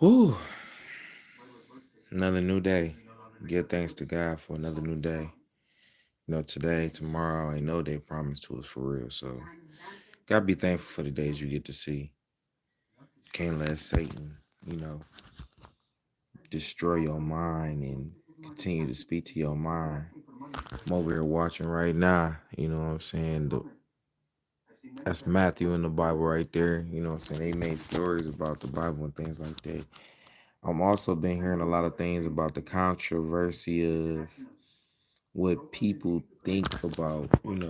Whew. Another new day. Give thanks to God for another new day. Today, tomorrow, ain't no day promised to us for real. So, gotta be thankful for the days you get to see. Can't let Satan, you know, destroy your mind and continue to speak to your mind. I'm over here watching right now, you know what I'm saying? That's Matthew in the Bible right there. You know what I'm saying? They made stories about the Bible and things like that. I'm also been hearing a lot of things about the controversy of what people think about, Hold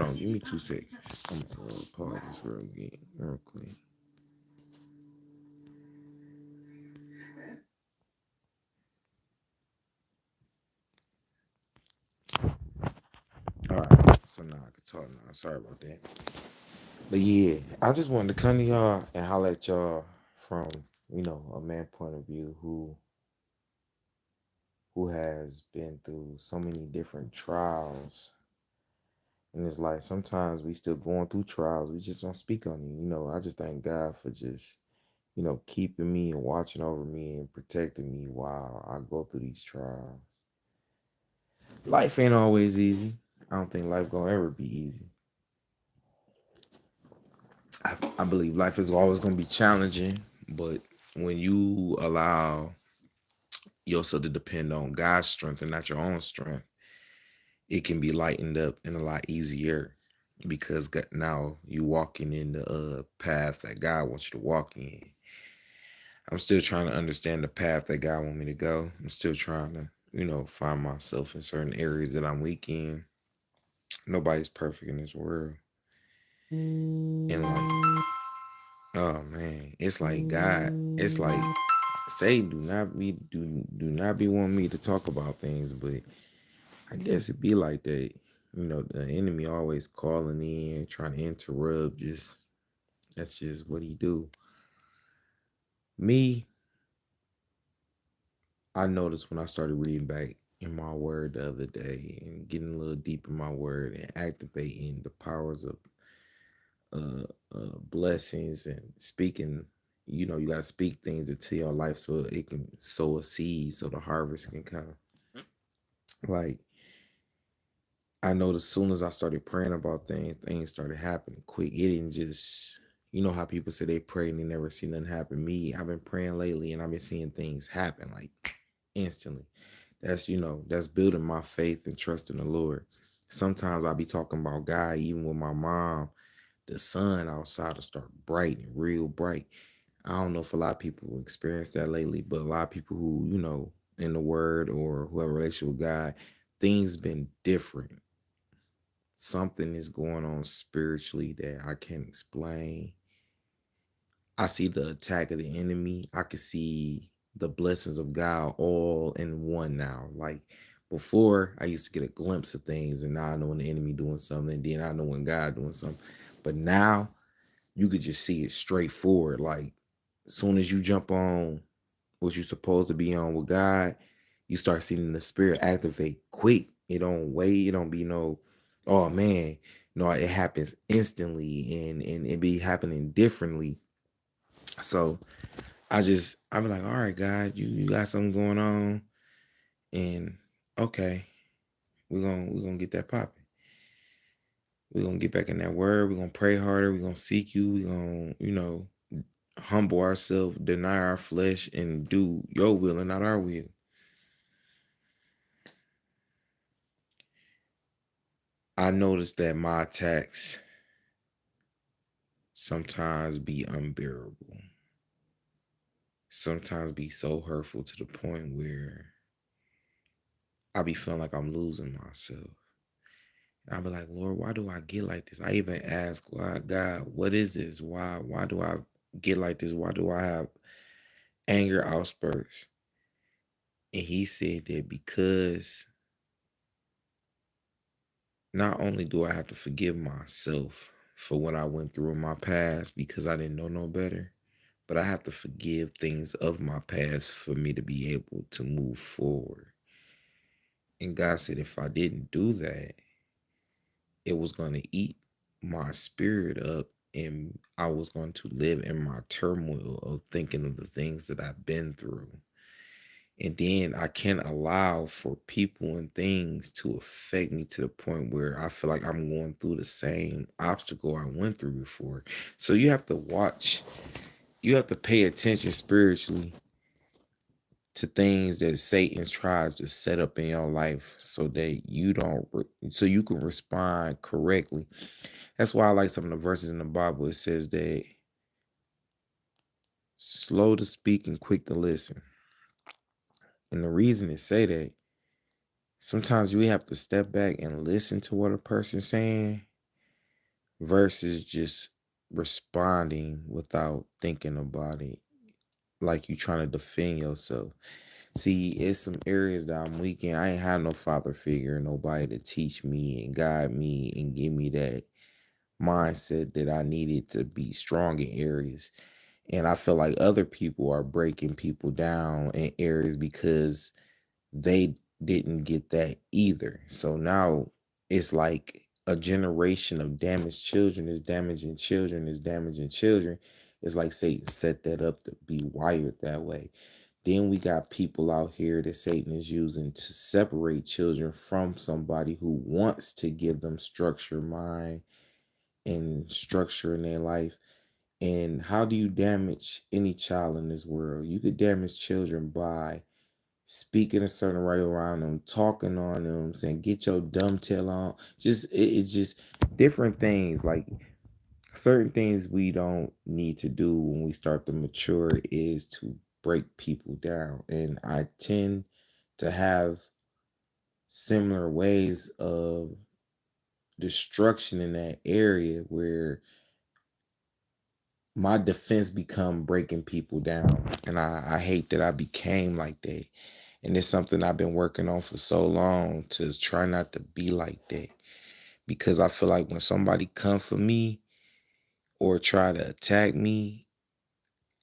on, give me 2 seconds. I'm gonna pause this real quick. All right, so now I can talk now. Sorry about that. But yeah, I just wanted to come to y'all and holler at y'all from, a man point of view who has been through so many different trials in his life. Sometimes we still going through trials. We just don't speak on it. I just thank God for just keeping me and watching over me and protecting me while I go through these trials. Life ain't always easy. I don't think life gonna ever be easy. I believe life is always gonna be challenging, but when you allow yourself to depend on God's strength and not your own strength, it can be lightened up and a lot easier because now you walking in the path that God wants you to walk in. I'm still trying to understand the path that God want me to go. I'm still trying to, find myself in certain areas that I'm weak in. Nobody's perfect in this world. And like, oh man, it's like God, it's like Satan do not be wanting me to talk about things, but I guess it be like that. The enemy always calling in, trying to interrupt, just that's just what he do. Me, I noticed when I started reading back in my word the other day and getting a little deep in my word and activating the powers of uh, blessings and speaking. You got to speak things into your life so it can sow a seed so the harvest can come. Like, I noticed as soon as I started praying about things, things started happening quick. It didn't just, how people say they pray and they never see nothing happen. Me, I've been praying lately and I've been seeing things happen like instantly. That's building my faith and trust in the Lord. Sometimes I'll be talking about God, even with my mom, the sun outside will start bright and real bright. I don't know if a lot of people experience that lately, but a lot of people who, in the word or who have a relationship with God, things been different. Something is going on spiritually that I can't explain. I see the attack of the enemy. I can see the blessings of God all in one now. Like before, I used to get a glimpse of things, and now I know when the enemy doing something, and then I know when God doing something. But now you could just see it straightforward. Like as soon as you jump on what you're supposed to be on with God, you start seeing the spirit activate quick. It don't wait. It don't be no, oh man. No, it happens instantly and it be happening differently. So I be like, all right, God, you got something going on. And okay, we're gonna get that popping. We're gonna get back in that word, we're gonna pray harder, we're gonna seek you, we're gonna, humble ourselves, deny our flesh, and do your will and not our will. I noticed that my attacks sometimes be unbearable. Sometimes be so hurtful to the point where I be feeling like I'm losing myself. I'll be like, Lord, why do I get like this? I even ask, why, God, what is this? Why do I get like this? Why do I have anger outbursts? And he said that because not only do I have to forgive myself for what I went through in my past because I didn't know no better, but I have to forgive things of my past for me to be able to move forward. And God said if I didn't do that, it was going to eat my spirit up and I was going to live in my turmoil of thinking of the things that I've been through. And then I can't allow for people and things to affect me to the point where I feel like I'm going through the same obstacle I went through before. So you have to watch, you have to pay attention spiritually to things that Satan tries to set up in your life so that you don't, so you can respond correctly. That's why I like some of the verses in the Bible. It says that slow to speak and quick to listen. And the reason it say that, sometimes we have to step back and listen to what a person's saying versus just responding without thinking about it, like you trying to defend yourself. See, it's some areas that I'm weak in. I ain't have no father figure, nobody to teach me and guide me and give me that mindset that I needed to be strong in areas. And I feel like other people are breaking people down in areas because they didn't get that either. So now it's like a generation of damaged children is damaging children is damaging children. It's like Satan set that up to be wired that way. Then we got people out here that Satan is using to separate children from somebody who wants to give them structure, mind, and structure in their life. And how do you damage any child in this world? You could damage children by speaking a certain way around them, talking on them, saying get your dumb tail on. It's just different things. Like certain things we don't need to do when we start to mature is to break people down. And I tend to have similar ways of destruction in that area where my defense become breaking people down. And I hate that I became like that. And it's something I've been working on for so long to try not to be like that. Because I feel like when somebody come for me or try to attack me,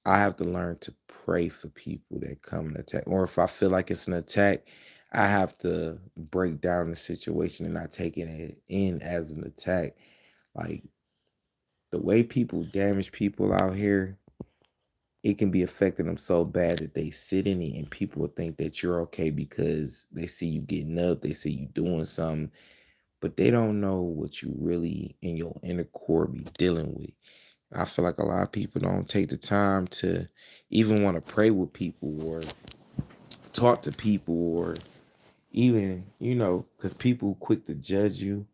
I have to learn to pray for people that come and attack. Or if I feel like it's an attack, I have to break down the situation and not taking it in as an attack. Like the way people damage people out here, it can be affecting them so bad that they sit in it and people will think that you're okay because they see you getting up, they see you doing something, but they don't know what you really in your inner core be dealing with. I feel like a lot of people don't take the time to even want to pray with people or talk to people or even, because people quick to judge you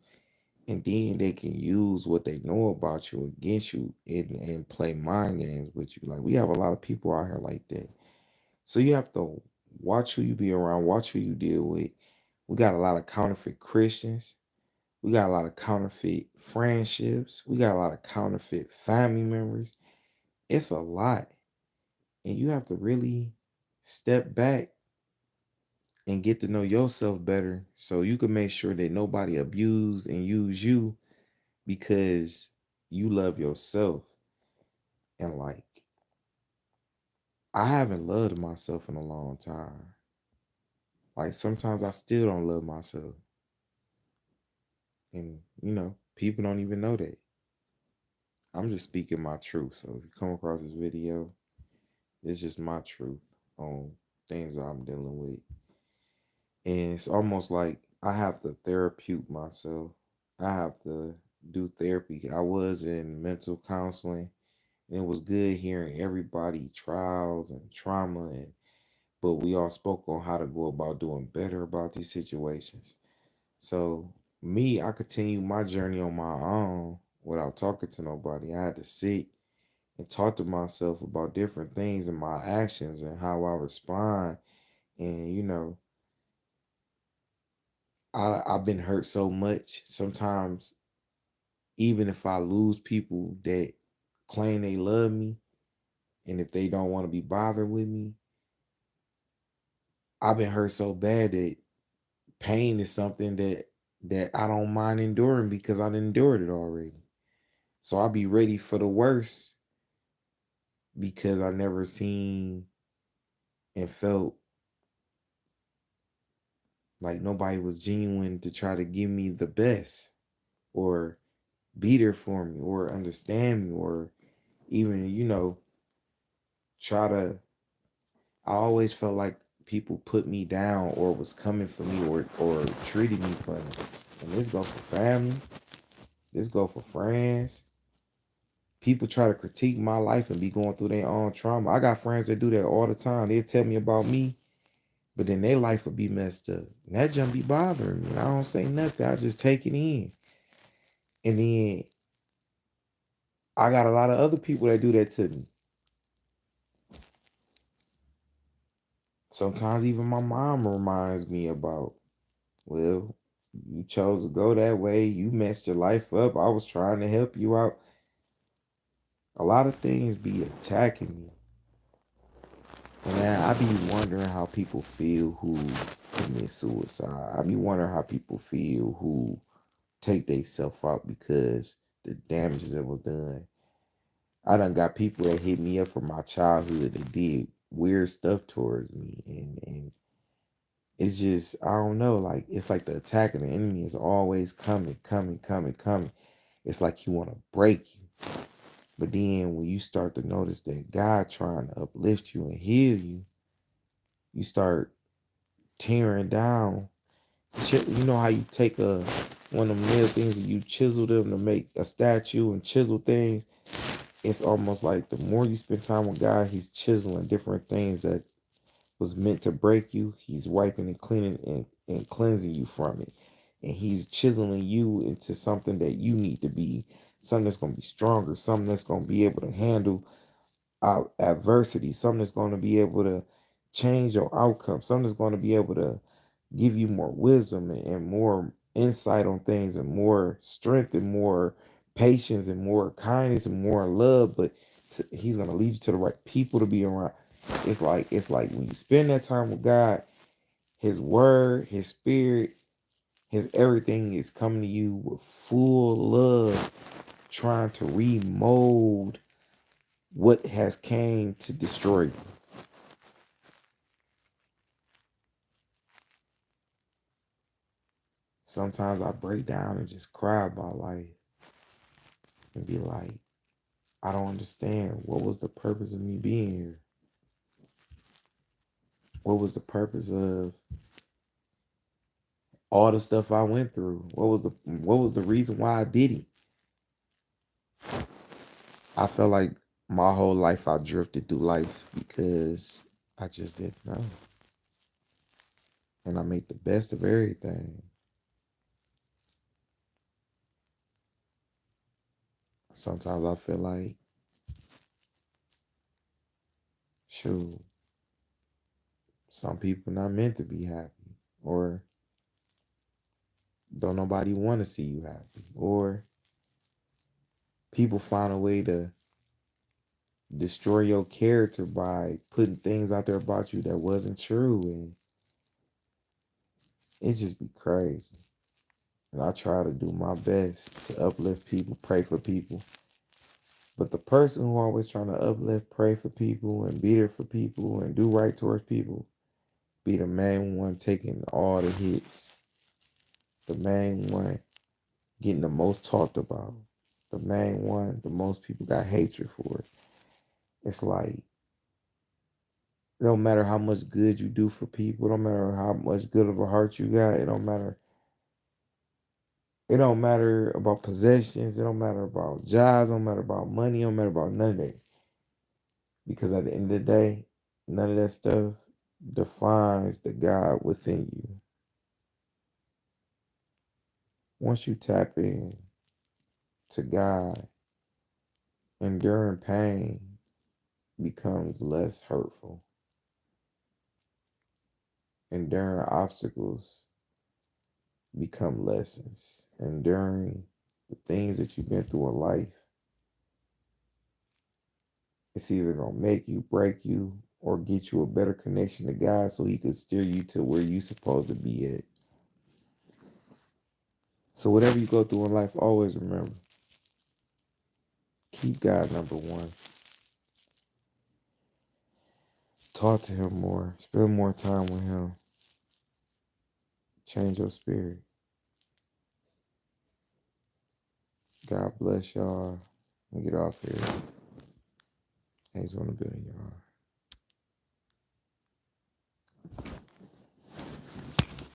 and then they can use what they know about you against you and play mind games with you. Like we have a lot of people out here like that. So you have to watch who you be around, watch who you deal with. We got a lot of counterfeit Christians. We got a lot of counterfeit friendships. We got a lot of counterfeit family members. It's a lot. And you have to really step back and get to know yourself better so you can make sure that nobody abuse and use you because you love yourself. And like, I haven't loved myself in a long time. Like, sometimes I still don't love myself. And, people don't even know that. I'm just speaking my truth. So if you come across this video, it's just my truth on things that I'm dealing with. And it's almost like I have to therapeutic myself. I have to do therapy. I was in mental counseling and it was good hearing everybody trials and trauma and but we all spoke on how to go about doing better about these situations. So me, I continued my journey on my own without talking to nobody. I had to sit and talk to myself about different things and my actions and how I respond. And I've been hurt so much. Sometimes even if I lose people that claim they love me and if they don't want to be bothered with me, I've been hurt so bad that pain is something that I don't mind enduring because I've endured it already. So I'll be ready for the worst because I never seen and felt like nobody was genuine to try to give me the best or be there for me or understand me or even, try to. I always felt like people put me down or was coming for me or treated me funny. And this go for family, this go for friends. People try to critique my life and be going through their own trauma. I got friends that do that all the time. They'll tell me about me, but then their life will be messed up. And that just be bothering me. And I don't say nothing. I just take it in. And then I got a lot of other people that do that to me. Sometimes even my mom reminds me about, well, you chose to go that way. You messed your life up. I was trying to help you out. A lot of things be attacking me. And I be wondering how people feel who commit suicide. I be wondering how people feel who take themselves out because the damages that was done. I done got people that hit me up from my childhood that did weird stuff towards me. And it's just, I don't know, like it's like the attack of the enemy is always coming, coming, coming, coming. It's like he wanna break you. But then when you start to notice that God trying to uplift you and heal you, you start tearing down. You know how you take one of them nail things and you chisel them to make a statue and chisel things. It's almost like the more you spend time with God, He's chiseling different things that was meant to break you. He's wiping and cleaning and cleansing you from it. And He's chiseling you into something that you need to be, something that's going to be stronger, something that's going to be able to handle adversity, something that's going to be able to change your outcome, something that's going to be able to give you more wisdom and more insight on things and more strength and more patience and more kindness and more love. But he's going to lead you to the right people to be around. It's like when you spend that time with God, His word, His spirit, His everything is coming to you with full love, trying to remold what has came to destroy you. Sometimes I break down and just cry about life and be like, I don't understand. What was the purpose of me being here? What was the purpose of all the stuff I went through? What was the reason why I did it? I felt like my whole life I drifted through life because I just didn't know. And I made the best of everything. Sometimes I feel like, shoot, some people not meant to be happy. Or don't nobody want to see you happy. Or people find a way to destroy your character by putting things out there about you that wasn't true, and it just be crazy. And I try to do my best to uplift people, pray for people. But the person who always trying to uplift, pray for people, and be there for people, and do right towards people, be the main one taking all the hits, the main one getting the most talked about, the main one the most people got hatred for. It's like it don't matter how much good you do for people. It don't matter how much good of a heart you got. It don't matter. It don't matter about possessions. It don't matter about jobs. It don't matter about money. It don't matter about none of that. Because at the end of the day, none of that stuff defines the God within you. Once you tap in to God, enduring pain becomes less hurtful. Enduring obstacles become lessons. Enduring the things that you've been through in life, it's either gonna make you, break you, or get you a better connection to God so He could steer you to where you supposed to be at. So whatever you go through in life, always remember, keep God number one. Talk to Him more. Spend more time with Him. Change your spirit. God bless y'all. Let me get off here. Thanks on the building, y'all.